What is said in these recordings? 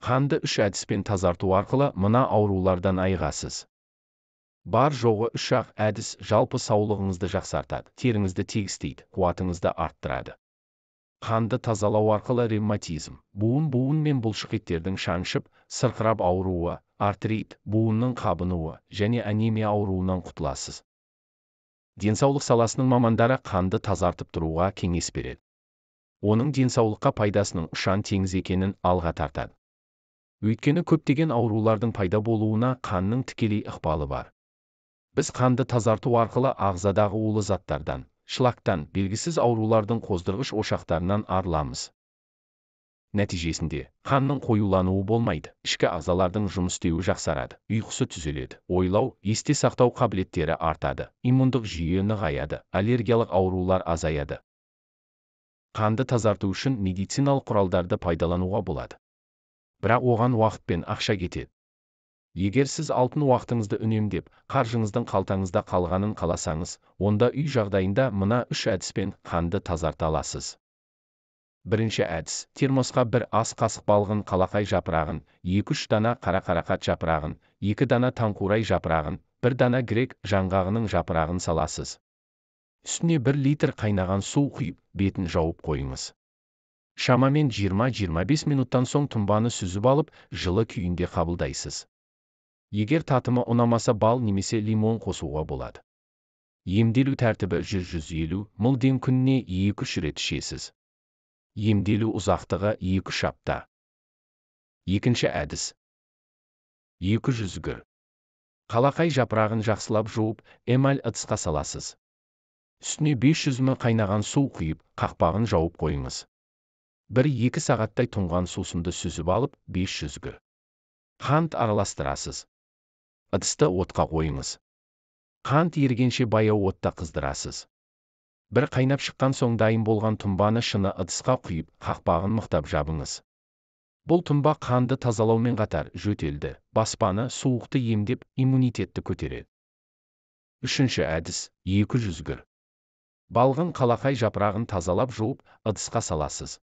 Қанды 3 әдіспен тазарту арқылы мына аурулардан айығасыз. Бар жоғы 3-ақ әдіс жалпы саулығыңызды жақсартады, теріңізді тегістейді, қуатыңызды арттырады. Қанды тазалау арқылы ревматизм, буын мен бұлшықеттердің шаншып, сырқырап ауруы, артрит, буынның қабынуы және анемия ауруынан құтыласыз. Денсаулық саласының мамандары қанды тазартып тұруға кеңес береді. Оның денсаулыққа пайдасының ұшан теңіз екенін алға тартады. Өйткені көптеген аурулардың пайда болуына қанның тікелей ықпалы бар. Біз қанды тазарту арқылы ағзадағы улы заттардан, шлактан, белгісіз аурулардың қоздырғыш ошақтарынан арыламыз. Нәтижесінде, қанның қоюлануы болмайды, ішкі ағзалардың жұмыс істеуі жақсарады, ұйқысы түзеледі, ойлау, есте сақтау қабілеттері артады, иммундық жүйе нығаяды, аллергиялық аурулар азаяды. Қанды тазарту үшін медициналық құралдарды пайдалануға болады. Бірақ оған уақыт пен ақша кетеді. Егер сіз алтын уақытыңызды үнемдеп, қаржыңыздың қалтаңызда қалғанын қаласаңыз, онда үй жағдайында мына 3 әдіспен қанды тазарта аласыз. Бірінші әдіс: термосқа 1 ас қасық балғын қалақай жапырағын, 2-3 дана қара қарақат жапырағын, 2 дана таңқурай жапырағын, 1 дана грек жаңғағының жапырағын саласыз. Үстіне 1 литр қайнаған су құйып, бетін жауып қойыңыз. Шамамен 20-25 минуттан соң тұнбаны сүзіп алып, жылы күйінде қабылдайсыз. Егер татымы ұнамаса бал немесе лимон қосуға болады. Емделу тәртібі: 100-150 мл күніне 2-3 рет ішесіз. Емделу ұзақтығы 2-3 апта. Екінші әдіс: 200 г. қалақай жапырағын жақсылап жуып, эмаль ыдысқа саласыз. Үстіне 500 мл қайнаған су құйып, қақпағын жауып қойыңыз. 1-2 сағаттай тұнған сусынды сүзіп алып, 500 г. қант араластырасыз. Ыдысты отқа қойыңыз. Қант ерігенше баяу отта қыздырасыз. Бір қайнап шыққан соң дайын болған тұнбаны шыны ыдысқа құйып, қақпағын мықтап жабыңыз. Бұл тұнба қанды тазалаумен қатар жөтелді, баспаны, суықты емдеп, иммунитетті көтереді. Үшінші әдіс: 200 г. балғын қалақай жапырағын тазалап жуып, ыдысқа саласыз.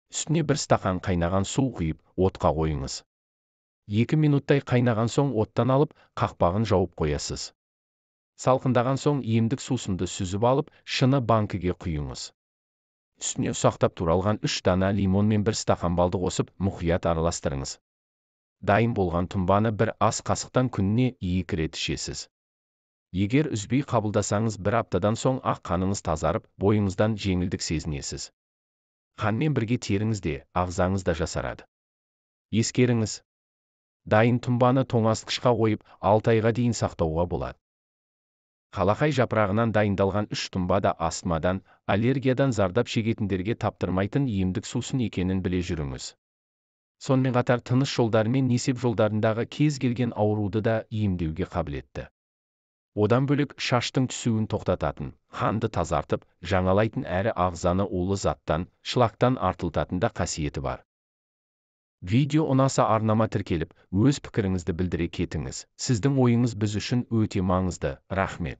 Үстіне 1 стақан қайнаған су құйып, отқа қойыңыз. 2 минуттай қайнаған соң оттан алып, қақпағын жауып қоясыз. Салқындаған соң емдік сусынды сүзіп алып, шыны банкіге құйыңыз. Үстіне ұсақтап туралған 3 дана лимон мен 1 стақан балды қосып, мұқият араластырыңыз. Дайын болған тұнбаны 1 ас қасықтан күніне 2 рет ішесіз. Егер үзбей қабылдасаңыз 1 аптадан соң ақ қаныңыз тазарып, бойыңыздан жеңілдік сезінесіз. Қанмен бірге теріңіз де, ағзаңыз да жасарады. Ескеріңіз: дайын тұнбаны тоңазытқышқа қойып, 6 айға дейін сақтауға болады. Қалақай жапырағынан дайындалған 3 тұнба да астмадан, аллергиядан зардап шегетіндерге таптырмайтын емдік сусын екенін біле жүріңіз. Сонымен қатар тыныс жолдары мен несеп жолдарындағы кез келген ауруды да емдеуге қабілетті. Одан бөлек шаштың түсуін тоқтататын, қанды тазартып, жаңалайтын әрі ағзаны улы заттан, шлактан артылтатын да қасиеті бар. Видео ұнаса арнама тіркеліп, өз пікіріңізді білдіре кетіңіз. Сіздің ойыңыз біз үшін өте маңызды. Рахмет.